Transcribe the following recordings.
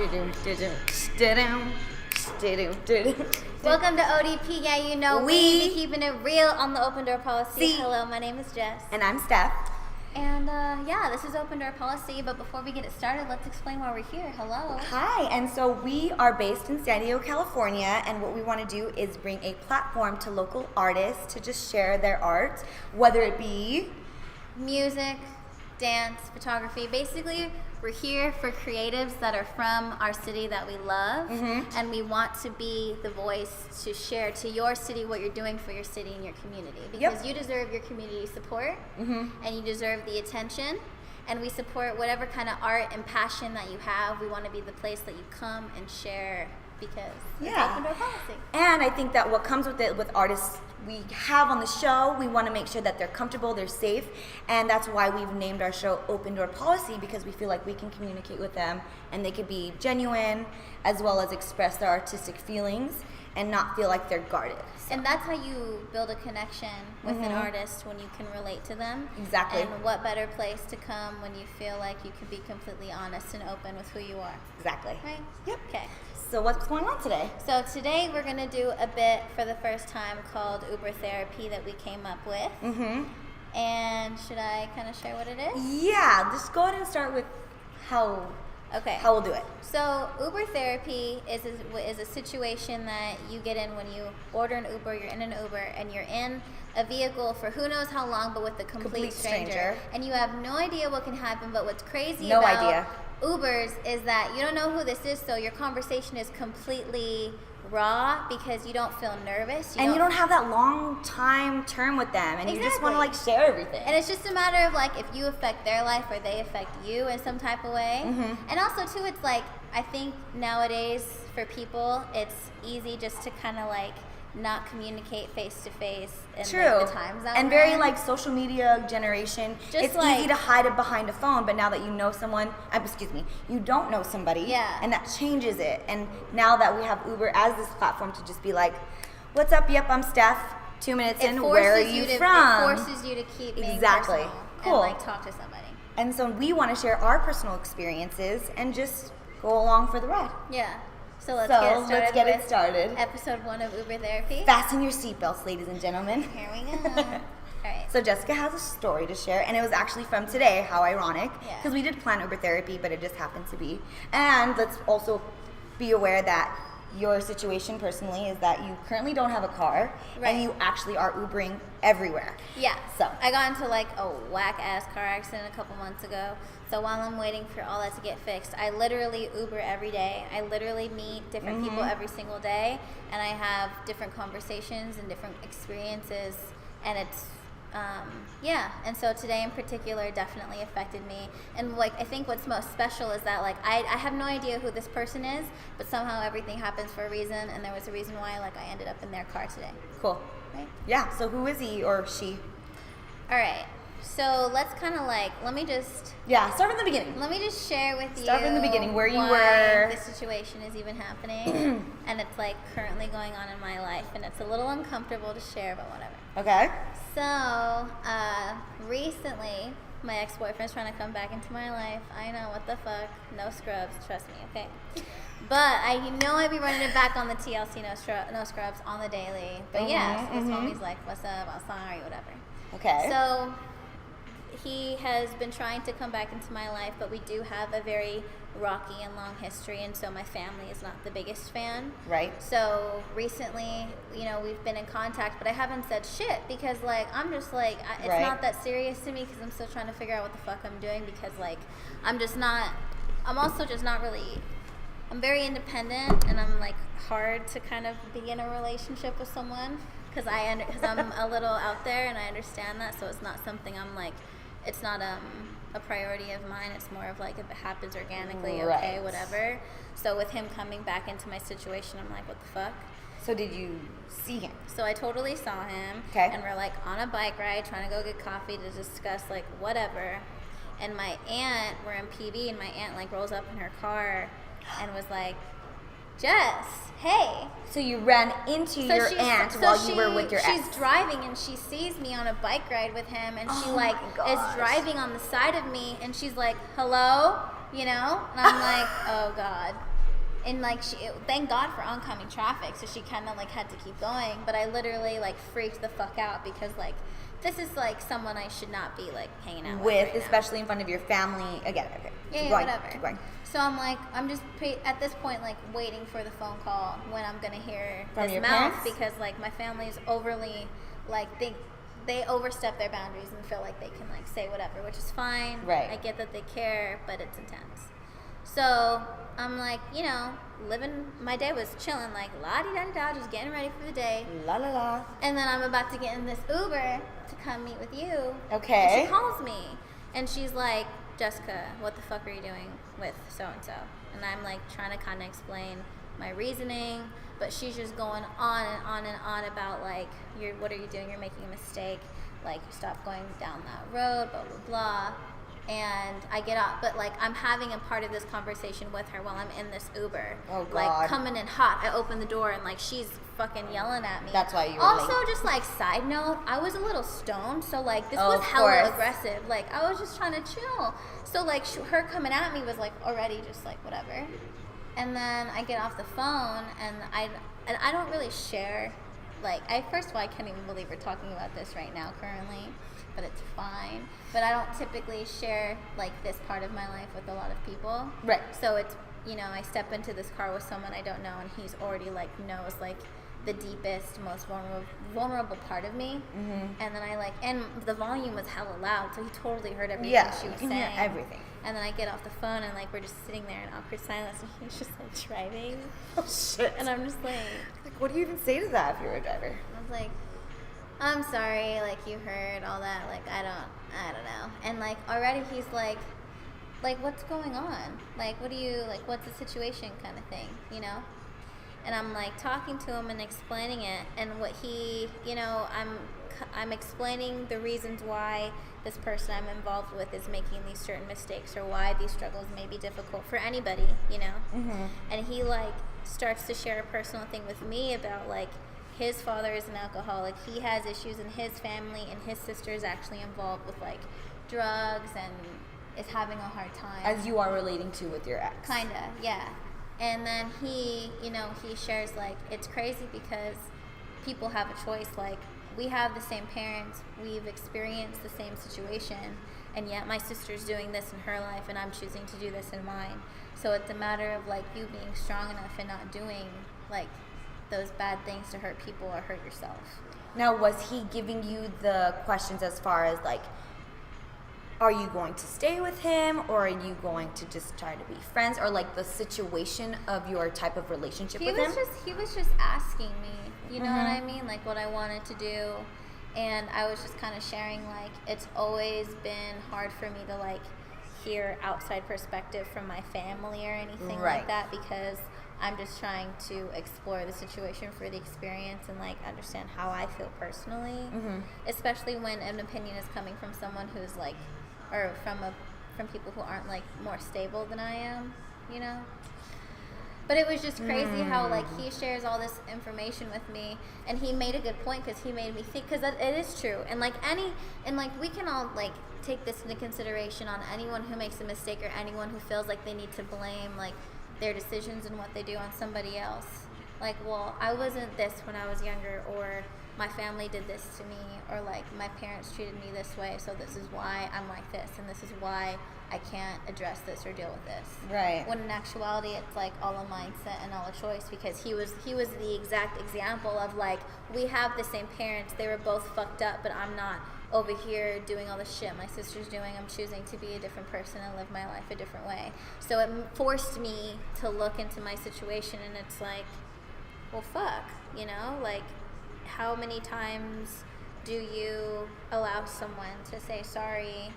Welcome to ODP. Yeah, you know we be keeping it real on the Open Door Policy. Hello, my name is Jess. And I'm Steph. And yeah, this is Open Door Policy, but before we get it started, let's explain why we're here. Hello. Hi, and so we are based in San Diego, California, and what we want to do is bring a platform to local artists to just share their art, whether it be music, dance, photography. Basically, we're here for creatives that are from our city that we love, and we want to be the voice to share to your city what you're doing for your city and your community, because you deserve your community support, and you deserve the attention, and we support whatever kind of art and passion that you have. We want to be the place that you come and share, because it's Open Door Policy. And I think that what comes with it, with artists we have on the show, we want to make sure that they're comfortable, they're safe, and that's why we've named our show Open Door Policy, because we feel like we can communicate with them and they could be genuine as well as express their artistic feelings and not feel like they're guarded. So. And that's how you build a connection with an artist, when you can relate to them. Exactly. And what better place to come when you feel like you can be completely honest and open with who you are. Exactly. Right? Yep. Okay. So what's going on today? So today we're going to do a bit for the first time called Uber Therapy that we came up with. And should I kind of share what it is? Yeah, just go ahead and start with how we'll do it. So Uber Therapy is a situation that you get in when you order an Uber. You're in an Uber and you're in a vehicle for who knows how long, but with a complete stranger. And you have no idea what can happen. But what's crazy about Ubers is that you don't know who this is, so your conversation is completely raw because you don't feel nervous. You don't have that long time term with them, and you just want to like share everything. And it's just a matter of like if you affect their life or they affect you in some type of way. And also too, it's like, I think nowadays for people, it's easy just to kind of like not communicate face to face in like, the times that and we're very in. like social media generation. Just it's like, easy to hide it behind a phone, but now that you know someone, you don't know somebody, and that changes it. And now that we have Uber as this platform to just be like, "What's up? Yep, I'm Steph. 2 minutes in, where are you from?" It forces you to keep being personal and like talk to somebody. And so we want to share our personal experiences and just go along for the ride. Yeah. So let's get it started. Episode 1 of Uber Therapy. Fasten your seatbelts, ladies and gentlemen. Here we go. All right. So Jessica has a story to share, and it was actually from today. How ironic. Yeah. Because we did plan Uber Therapy, but it just happened to be. And let's also be aware that your situation personally is that you currently don't have a car, and you actually are Ubering everywhere. Yeah. So I got into like a whack-ass car accident a couple months ago. So while I'm waiting for all that to get fixed, I literally Uber every day. I literally meet different people every single day, and I have different conversations and different experiences, and it's and so today in particular definitely affected me. And like, I think what's most special is that like I have no idea who this person is, but somehow everything happens for a reason, and there was a reason why like I ended up in their car today. Cool. Right? Yeah, so who is he or she? All right. So let's kind of like, start from the beginning. Let me just share with you. Start from the beginning, where you were. The situation is even happening, and it's like currently going on in my life, and it's a little uncomfortable to share, but whatever. Okay. So recently, my ex-boyfriend's trying to come back into my life. I know, what the fuck? No scrubs, trust me, okay? But I be running it back on the TLC, no scrubs on the daily. But his homie's like, what's up? I'm sorry, whatever. Okay. So he has been trying to come back into my life, but we do have a very rocky and long history, and so my family is not the biggest fan. Right. So recently, we've been in contact, but I haven't said shit because, like, I'm just like, it's not that serious to me because I'm still trying to figure out what the fuck I'm doing, because, like, I'm also just not really, I'm very independent, and I'm, like, hard to kind of be in a relationship with someone because I'm a little out there, and I understand that, so it's not something I'm, like, it's not a priority of mine. It's more of like, if it happens organically, okay, whatever. So with him coming back into my situation, I'm like, what the fuck? So did you see him? So I totally saw him. Okay. And we're like on a bike ride, trying to go get coffee to discuss like whatever. And my aunt, we're in PV, and my aunt like rolls up in her car and was like, Jess, hey. So you ran into your aunt while you were with your ex. She's driving, and she sees me on a bike ride with him, and she like is driving on the side of me, and she's like, hello, And I'm like, oh God. And like thank God for oncoming traffic, so she kind of like had to keep going. But I literally like freaked the fuck out because like this is like someone I should not be like hanging out with right especially in front of your family. Again, okay. Yeah, whatever. Keep going. So I'm like, I'm just at this point like waiting for the phone call when I'm gonna hear from this your mouth parents? Because like my family is overly like they overstep their boundaries and feel like they can like say whatever, which is fine. Right. I get that they care, but it's intense. So I'm like, living my day was chilling, like la-di-da-di-da, just getting ready for the day. La la la. And then I'm about to get in this Uber to come meet with you. Okay. And she calls me and she's like, Jessica, what the fuck are you doing with so-and-so? And I'm like trying to kind of explain my reasoning, but she's just going on and on and on about like, what are you doing? You're making a mistake. Like, stop going down that road, blah, blah, blah. And I get up, but like I'm having a part of this conversation with her while I'm in this Uber. Oh, God. Like coming in hot. I open the door and like she's fucking yelling at me. That's why you were also late. Just like side note, I was a little stoned, so like this Oh, was of hella course. aggressive. Like I was just trying to chill. So like her coming at me was like already just like whatever. And then I get off the phone and I don't really share. Like first of all, I can't even believe we're talking about this right now currently. But it's fine. But I don't typically share like this part of my life with a lot of people. Right. So it's I step into this car with someone I don't know, and he's already like knows like the deepest, most vulnerable part of me. Mm-hmm. And then and the volume was hella loud, so he totally heard everything she was saying. Hear everything. And then I get off the phone and like we're just sitting there in awkward silence, and he's just like driving. Oh shit. And I'm just like, what do you even say to that if you're a driver? I was like, I'm sorry, like you heard all that, like I don't know. And like already he's like what's going on? Like what do you like what's the situation kind of thing, And I'm like talking to him and explaining it, and what he, I'm explaining the reasons why this person I'm involved with is making these certain mistakes, or why these struggles may be difficult for anybody, Mm-hmm. And he like starts to share a personal thing with me about like his father is an alcoholic. He has issues in his family, and his sister is actually involved with like drugs and is having a hard time. As you are relating to with your ex. Kinda, yeah. And then he, he shares like it's crazy because people have a choice. Like we have the same parents, we've experienced the same situation, and yet my sister's doing this in her life, and I'm choosing to do this in mine. So it's a matter of like you being strong enough and not doing like those bad things to hurt people or hurt yourself. Now, was he giving you the questions as far as like, are you going to stay with him, or are you going to just try to be friends, or like the situation of your type of relationship with him? He was just asking me, you know what I mean, like what I wanted to do, and I was just kind of sharing like it's always been hard for me to like hear outside perspective from my family or anything like that, because I'm just trying to explore the situation for the experience and like understand how I feel personally, especially when an opinion is coming from someone who's like, or from people who aren't like more stable than I am, But it was just crazy how like he shares all this information with me, and he made a good point because he made me think, because it is true, and like we can all like take this into consideration on anyone who makes a mistake or anyone who feels like they need to blame like their decisions and what they do on somebody else. Like, well, I wasn't this when I was younger, or my family did this to me, or like my parents treated me this way, so this is why I'm like this, and this is why I can't address this or deal with this. Right. When in actuality, it's like all a mindset and all a choice, because he was the exact example of like, we have the same parents, they were both fucked up, but I'm not over here doing all the shit my sister's doing. I'm choosing to be a different person and live my life a different way. So it forced me to look into my situation, and it's like, well, fuck, like how many times do you allow someone to say sorry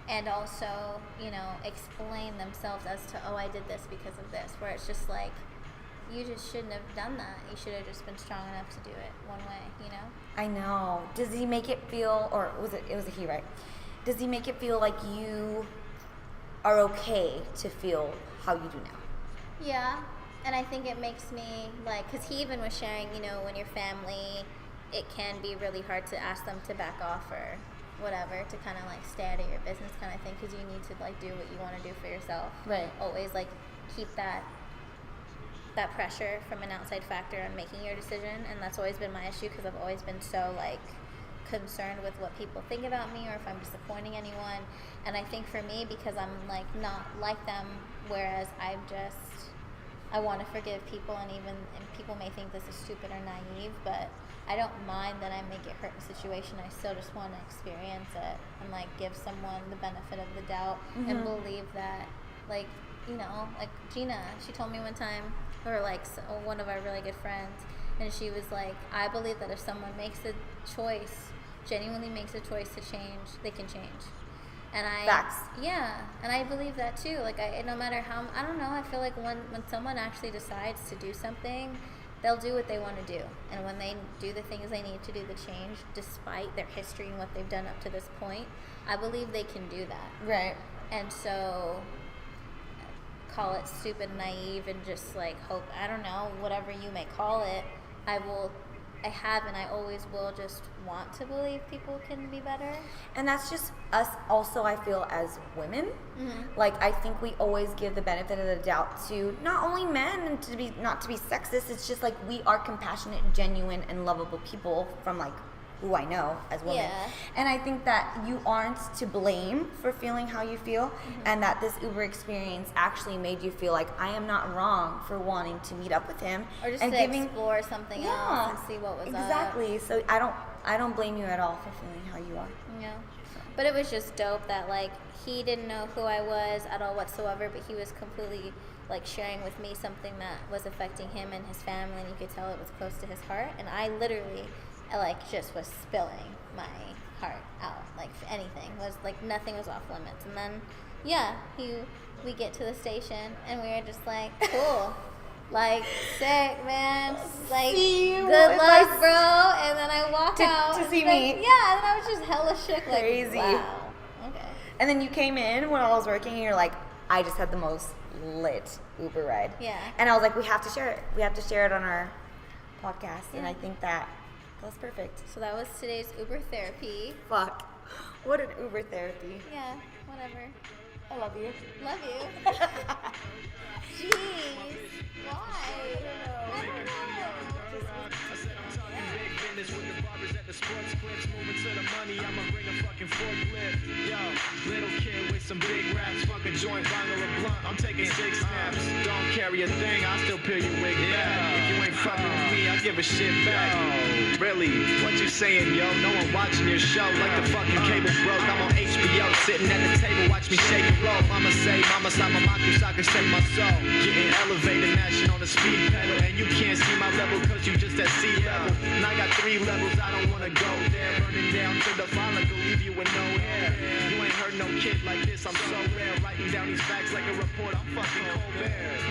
and also, explain themselves as to, oh, I did this because of this, where it's just like, you just shouldn't have done that. You should have just been strong enough to do it one way, I know. Does he make it feel, or was it a he, right? Does he make it feel like you are okay to feel how you do now? Yeah, and I think it makes me, like, because he even was sharing, when your family, it can be really hard to ask them to back off or whatever, to kind of, like, stay out of your business kind of thing, because you need to, like, do what you want to do for yourself. Right. Always, like, keep that that pressure from an outside factor on making your decision, and that's always been my issue because I've always been so like concerned with what people think about me or if I'm disappointing anyone. And I think for me, because I'm like not like them, whereas I want to forgive people, and people may think this is stupid or naive, but I don't mind that I may get hurt in a situation. I still just want to experience it and like give someone the benefit of the doubt and believe that, like, you know, like Gina, she told me one time, or like one of our really good friends, and she was like, I believe that if someone makes a choice, genuinely makes a choice to change, they can change. And Facts. Yeah, and I believe that too. Like, no matter how, I don't know, I feel like when someone actually decides to do something, they'll do what they want to do. And when they do the things they need to do, the change, despite their history and what they've done up to this point, I believe they can do that. Right. And so, call it stupid, naive, and just like hope, I don't know, whatever you may call it, I have and I always will just want to believe people can be better. And that's just us also, I feel, as women. Like, I think we always give the benefit of the doubt to not only men, and not to be sexist, it's just like we are compassionate, genuine, and lovable people from like who I know as women. Yeah. And I think that you aren't to blame for feeling how you feel, and that this Uber experience actually made you feel like I am not wrong for wanting to meet up with him. Or just and to explore something else and see what was exactly. up. So I don't blame you at all for feeling how you are. Yeah. But it was just dope that like he didn't know who I was at all whatsoever, but he was completely like sharing with me something that was affecting him and his family, and you could tell it was close to his heart. And I literally like just was spilling my heart out, like anything was like, nothing was off limits. And then we get to the station and we were just like, cool, like sick, man, like good luck, bro. And then I walk out to see like, me. yeah, and then I was just hella shook, like Crazy. wow, okay. And then you came in when I was working, and you're like, I just had the most lit Uber ride. Yeah. And I was like, we have to share it. We have to share it on our podcast. And Yeah. I think that was perfect. So that was today's Uber therapy. Fuck. What an Uber therapy. Yeah, whatever. I love you. Love you. Jeez. Why? I don't know. With the barbers at the sports clips, moving to the money, I'ma bring a fucking forklift. Yo, little kid with some big raps, fuck a joint, bottle of blunt, I'm taking 6 snaps. Don't carry a thing, I'll still peel your wig back. If you ain't fucking with me, I'll give a shit back. Really, what you saying, yo? No one watching your show, like the fucking cable broke. I'm on HBO, sitting at the table, watch me shake and roll. Mama say, mama sa mamaku, so I can save my soul. Getting elevated, mashing on the speed pedal, and you can't see my level, cause you just at sea level. And I got 3 levels, I don't wanna go there. Burning down to the follicle, leave you with no hair. You ain't heard no kid like this, I'm so rare. Writing down these facts like a report, I'm fucking Colbert.